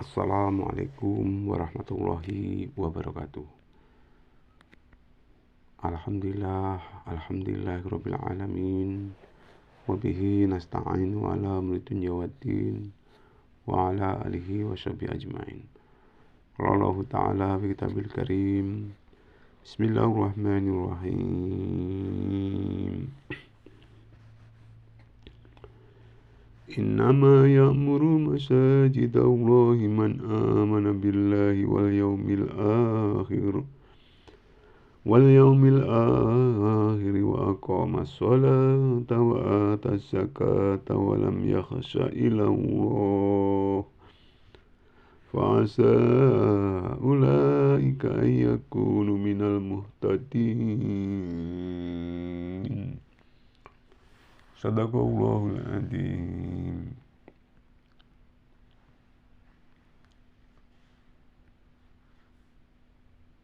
Assalamualaikum warahmatullahi wabarakatuh. Alhamdulillahirabbil alamin. Wa bihi nasta'inu ala amri dunya waddin wa ala alihi wa sahbihi ajmain. Qala Allah ta'ala fi kitabil karim. Bismillahirrahmanirrahim. Innama ya'muru masajidallahi man amana billahi wal yawmil akhir wa aqamas salata wa atas zakata wa lam yakhsha illa Allah fa'asa ulaika an yakunu minal muhtadin. Sadaqallahul adzim.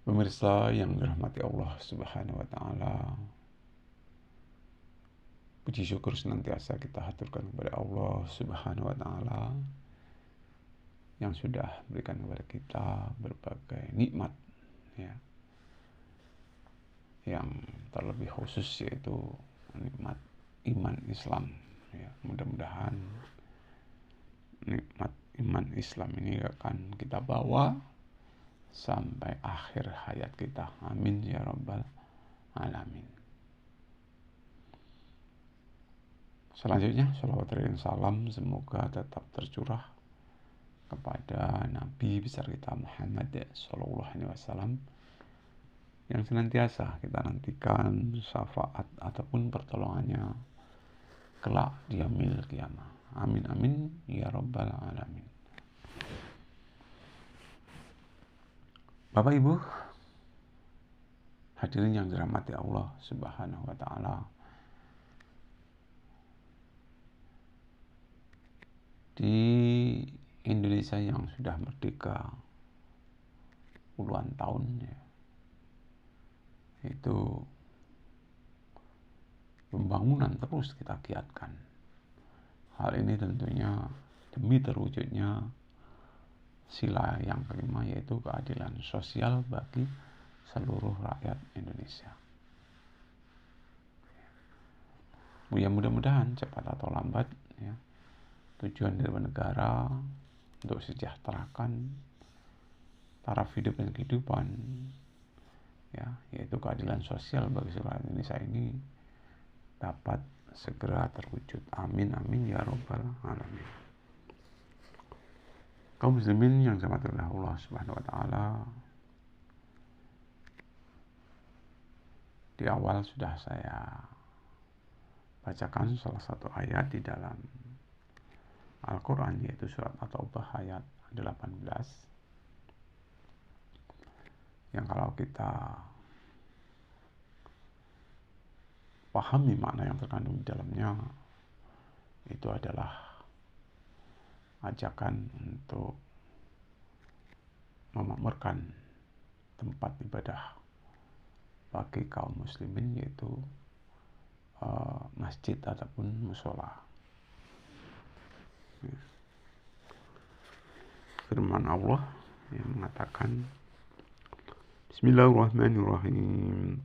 Pemirsa yang dirahmati Allah Subhanahu wa taala, puji syukur senantiasa kita haturkan kepada Allah Subhanahu wa taala yang sudah berikan kepada kita berbagai nikmat, ya. Yang terlebih khusus yaitu nikmat iman Islam, ya. Mudah-mudahan nikmat iman Islam ini akan kita bawa sampai akhir hayat kita. Amin ya rabbal alamin. Selanjutnya, salawat dan salam semoga tetap tercurah kepada Nabi besar kita Muhammad sallallahu alaihi wasallam yang senantiasa kita nantikan syafaat ataupun pertolongannya kelak di yaumil qiyamah. Amin amin ya rabbal alamin. Bapak Ibu hadirin yang dirahmati Allah Subhanahu wa taala, di Indonesia yang sudah merdeka puluhan tahun, ya, itu pembangunan terus kita giatkan. Hal ini tentunya demi terwujudnya sila yang kelima, yaitu keadilan sosial bagi seluruh rakyat Indonesia. Ya, mudah-mudahan cepat atau lambat, ya, tujuan dari negara untuk sejahterakan taraf hidup dan kehidupan, ya, yaitu keadilan sosial bagi seluruh rakyat Indonesia ini dapat segera terwujud. Amin amin ya rabbal alamin. Kaum muslimin yang dirahmati oleh Allah Subhanahu wa taala, di awal sudah saya bacakan salah satu ayat di dalam Al-Quran, yaitu surat At-Taubah ayat 18, yang kalau kita pahami makna yang terkandung di dalamnya, itu adalah ajakan untuk memakmurkan tempat ibadah bagi kaum muslimin, yaitu masjid ataupun musola. Firman Allah yang mengatakan, Bismillahirrahmanirrahim.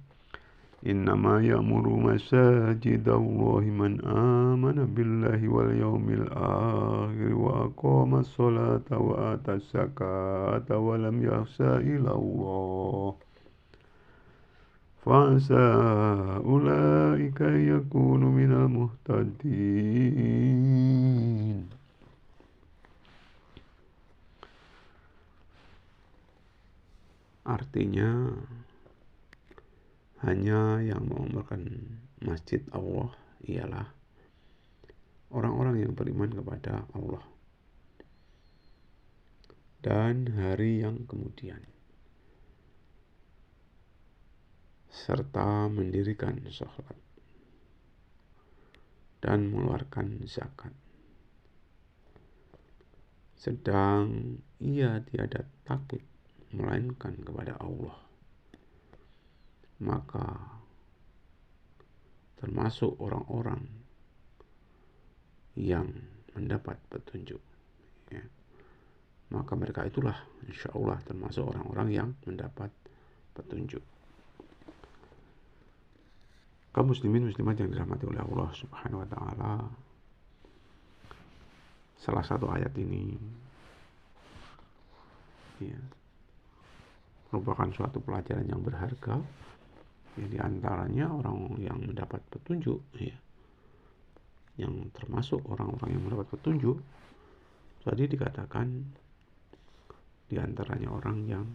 Innama ya'muru masajidallahi man amana billahi wal yawmil akhir wa aqamas salata wa atas zakata wa lam yakhsha illa Allah fa'asa ulaika yakunu minal muhtadin. Artinya, hanya yang mengamalkan masjid Allah ialah orang-orang yang beriman kepada Allah dan hari yang kemudian, serta mendirikan sholat dan mengeluarkan zakat, sedang ia tiada takut melainkan kepada Allah, maka termasuk orang-orang yang mendapat petunjuk, ya. maka mereka itulah insya Allah termasuk orang-orang yang mendapat petunjuk. Kaum muslimin muslimat yang dirahmati oleh Allah Subhanahu wa taala, salah satu ayat ini ya, merupakan suatu pelajaran yang berharga. Ya, di antaranya orang yang mendapat petunjuk, ya, yang termasuk orang-orang yang mendapat petunjuk, tadi dikatakan di antaranya orang yang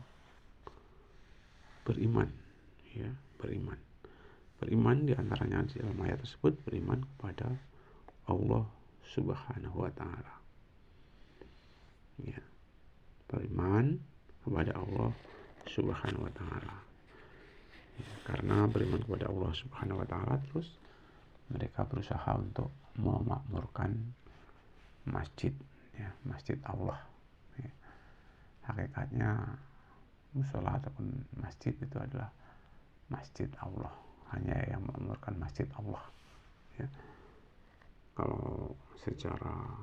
beriman, ya, beriman di antaranya di dalam ayat tersebut beriman kepada Allah Subhanahu wa taala. Ya, beriman kepada Allah Subhanahu wa taala. Ya, karena beriman kepada Allah Subhanahu wa taala, terus mereka berusaha untuk memakmurkan masjid, ya, masjid Allah. Ya, hakikatnya musola ataupun masjid itu adalah masjid Allah, hanya yang memakmurkan masjid Allah. Ya, kalau secara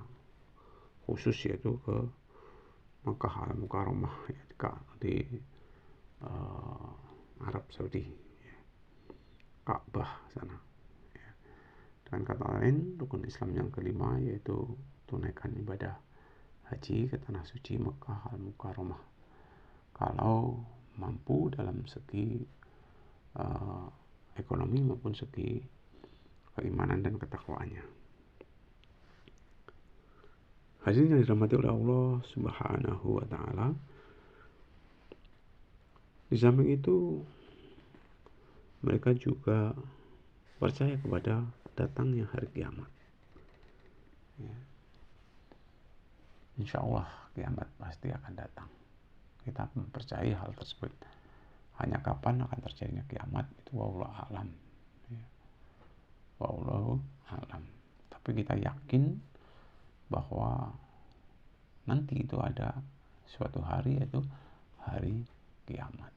khusus yaitu ke Makkah Al-Mukarramah, ya, di Arab Saudi, ya, Ka'bah sana. Ya. Dengan kata lain, rukun Islam yang kelima yaitu tunaikan ibadah haji ke tanah suci Makkah Al-Mukarramah. Kalau mampu dalam segi ekonomi maupun segi keimanan dan ketakwaannya. Hadirin yang dirahmati oleh Allah Subhanahu wa taala, di samping itu mereka juga percaya kepada datangnya hari kiamat. Ya. Insya Allah kiamat pasti akan datang. Kita mempercayai hal tersebut. Hanya kapan akan terjadinya kiamat itu wallahu a'lam. Ya. Wallahu a'lam. Tapi kita yakin bahwa nanti itu ada suatu hari, yaitu hari kiamat.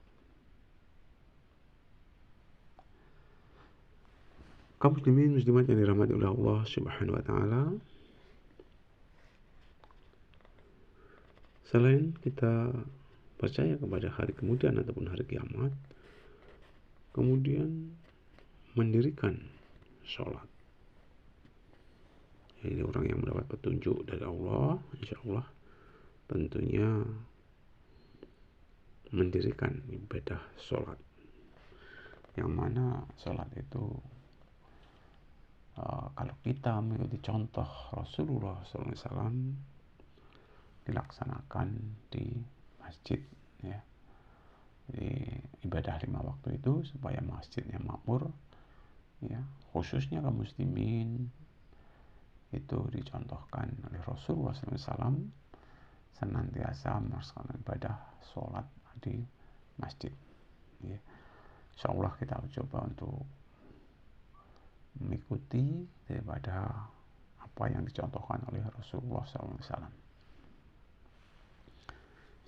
Kaum muslimin muslimat yang dirahmati oleh Allah Subhanahu wa taala, selain kita percaya kepada hari kemudian ataupun hari kiamat, kemudian mendirikan sholat. Jadi orang yang mendapat petunjuk dari Allah, insya Allah tentunya mendirikan ibadah sholat, yang mana sholat itu kalau kita mengikuti contoh Rasulullah SAW dilaksanakan di masjid, ya. Jadi ibadah 5 waktu itu supaya masjidnya makmur, ya, khususnya kaum muslimin, itu dicontohkan oleh Rasulullah SAW senantiasa melaksanakan ibadah sholat di masjid. Ya. Insya Allah kita coba untuk mengikuti daripada apa yang dicontohkan oleh Rasulullah SAW.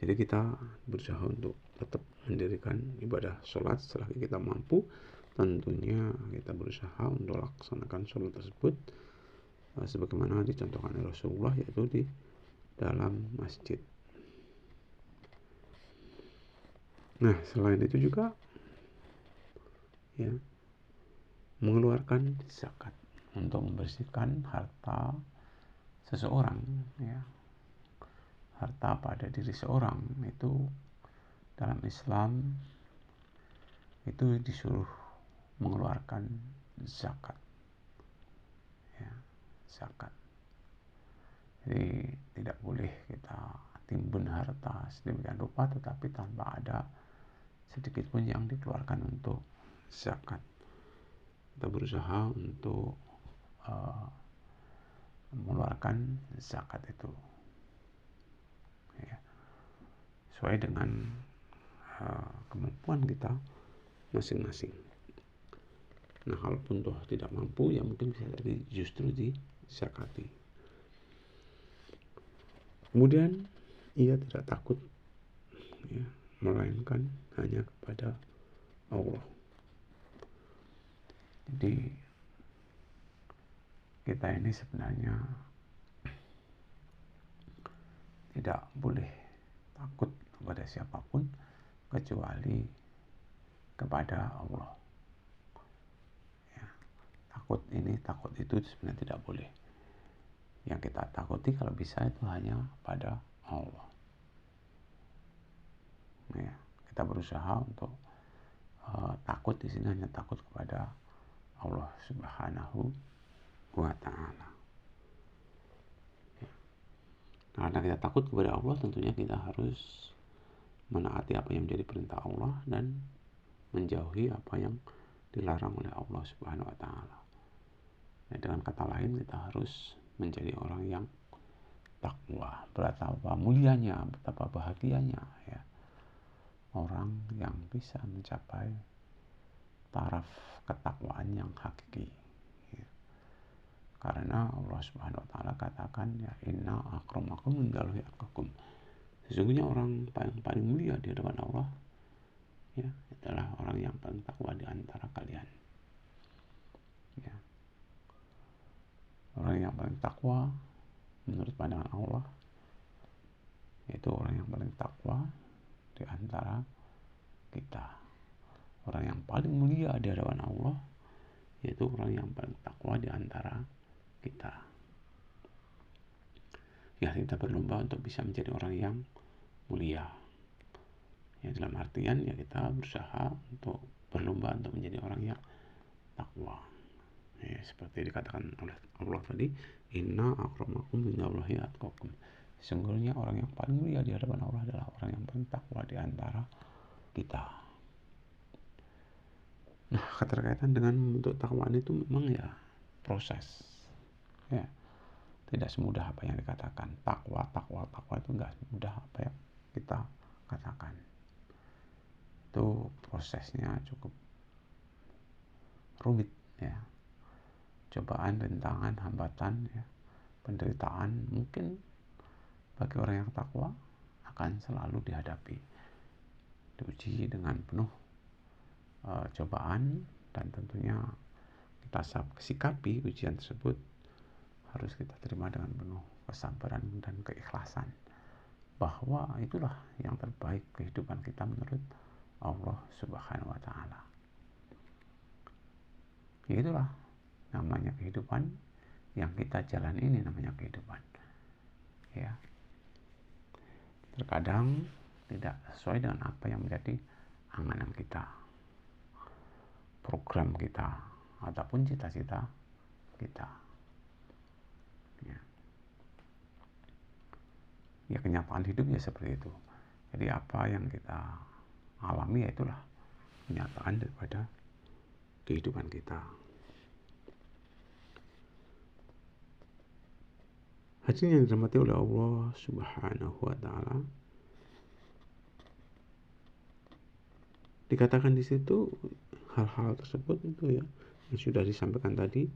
Jadi kita berusaha untuk tetap mendirikan ibadah sholat setelah kita mampu. Tentunya kita berusaha untuk laksanakan sholat tersebut sebagaimana dicontohkan oleh Rasulullah, yaitu di dalam masjid. Nah, selain itu juga, ya, mengeluarkan zakat untuk membersihkan harta seseorang, ya. Harta pada diri seorang itu dalam Islam itu disuruh mengeluarkan zakat, ya, zakat. Jadi tidak boleh kita timbun harta sedemikian rupa tetapi tanpa ada sedikit pun yang dikeluarkan untuk zakat. Kita berusaha untuk mengeluarkan zakat itu, ya, sesuai dengan kemampuan kita masing-masing. Nah, kalaupun toh tidak mampu, ya mungkin bisa jadi justru dizakati. Kemudian ia tidak takut, ya, melainkan hanya kepada Allah. Jadi kita ini sebenarnya tidak boleh takut kepada siapapun kecuali kepada Allah. Ya, takut itu sebenarnya tidak boleh. Yang kita takuti kalau bisa itu hanya pada Allah. Ya, kita berusaha untuk takut di sini hanya takut kepada Allah Subhanahu wa Ta'ala. Ya. Karena kita takut kepada Allah, tentunya kita harus menaati apa yang menjadi perintah Allah dan menjauhi apa yang dilarang oleh Allah Subhanahu wa Ta'ala. Ya, dengan kata lain, kita harus menjadi orang yang takwa. Betapa mulianya, betapa bahagianya ya orang yang bisa mencapai taraf ketakwaan yang hakiki. Ya. Karena Allah Subhanahu wa Ta'ala katakan, ya, inna akramakum indallahi atqakum. Sesungguhnya orang paling mulia di hadapan Allah ya adalah orang yang paling takwa di antara kalian. Ya. Orang yang paling takwa menurut pandangan Allah yaitu orang yang paling takwa di antara kita. Orang yang paling mulia di hadapan Allah yaitu orang yang paling takwa di antara kita. Ya, kita berlomba untuk bisa menjadi orang yang mulia. Ya, dalam artian ya kita berusaha untuk berlomba untuk menjadi orang yang takwa. Ya, seperti dikatakan oleh Allah tadi, inna akramakum indallahi atqakum. Sesungguhnya orang yang paling mulia di hadapan Allah adalah orang yang paling takwa di antara kita. Nah, keterkaitan dengan bentuk takwaan itu memang ya proses. Ya, tidak semudah apa yang dikatakan. Takwa itu enggak semudah apa yang kita katakan. Itu prosesnya cukup rumit ya. Cobaan, rintangan, hambatan ya, penderitaan mungkin bagi orang yang takwa akan selalu dihadapi, diuji dengan penuh cobaan, dan tentunya kita sikapi ujian tersebut harus kita terima dengan penuh kesabaran dan keikhlasan bahwa itulah yang terbaik kehidupan kita menurut Allah Subhanahu wa Ta'ala. Itulah namanya kehidupan yang kita jalan, ini namanya kehidupan. Ya. Terkadang tidak sesuai dengan apa yang menjadi angan kita, program kita, ataupun cita-cita kita. Ya, kenyataan hidup ya seperti itu. Jadi apa yang kita alami ya itulah kenyataan daripada kehidupan kita. Hadirin yang dirahmati oleh Allah Subhanahu wa Ta'ala, dikatakan di situ hal-hal tersebut itu ya yang sudah disampaikan tadi,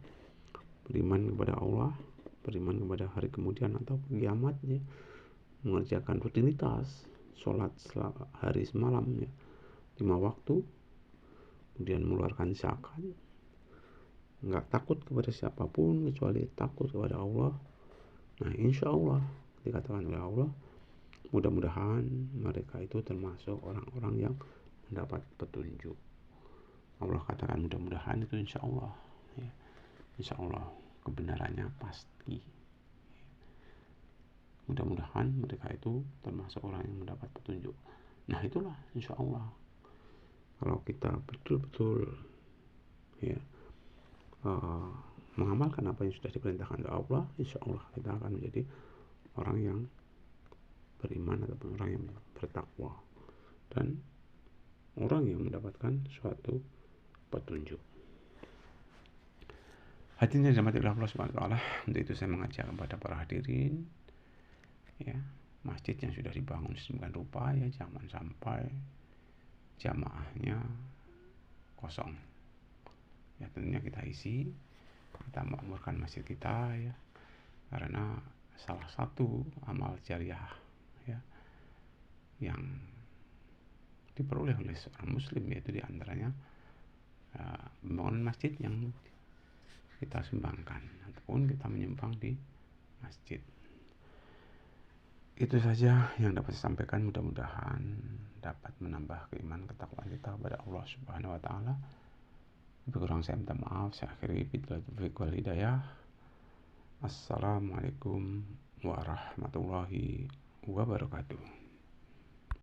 beriman kepada Allah, beriman kepada hari kemudian atau kiamat ya, mengerjakan rutinitas sholat hari semalam ya, 5 waktu, kemudian mengeluarkan zakat, nggak takut kepada siapapun kecuali takut kepada Allah. Nah, insya Allah dikatakan oleh Allah, mudah-mudahan mereka itu termasuk orang-orang yang mendapat petunjuk. Allah katakan mudah-mudahan itu insya Allah ya. Insya Allah kebenarannya pasti. Mudah-mudahan mereka itu termasuk orang yang mendapat petunjuk. Nah, itulah insya Allah. Kalau kita betul-betul ya mengamalkan apa yang sudah diperintahkan oleh Allah, insya Allah kita akan menjadi orang yang beriman ataupun orang yang bertakwa dan orang yang mendapatkan suatu petunjuk. Hadirin yang dirahmati Allah Subhanahu wa Ta'ala, untuk itu saya mengajak kepada para hadirin ya, masjid yang sudah dibangun sedemikian rupa ya, jangan sampai jamaahnya kosong. Ya, tentunya kita isi, kita makmurkan masjid kita ya, karena salah satu amal jariah ya yang diperoleh oleh seorang muslim yaitu diantaranya pembangunan masjid yang kita sumbangkan ataupun kita menyumbang di masjid. Itu saja yang dapat saya sampaikan, mudah-mudahan dapat menambah keimanan ketakwaan kita kepada Allah Subhanahu wa taala. Lebih kurang saya minta maaf. Saya akhiri billahi taufiq wal hidayah. Assalamualaikum warahmatullahi wabarakatuh.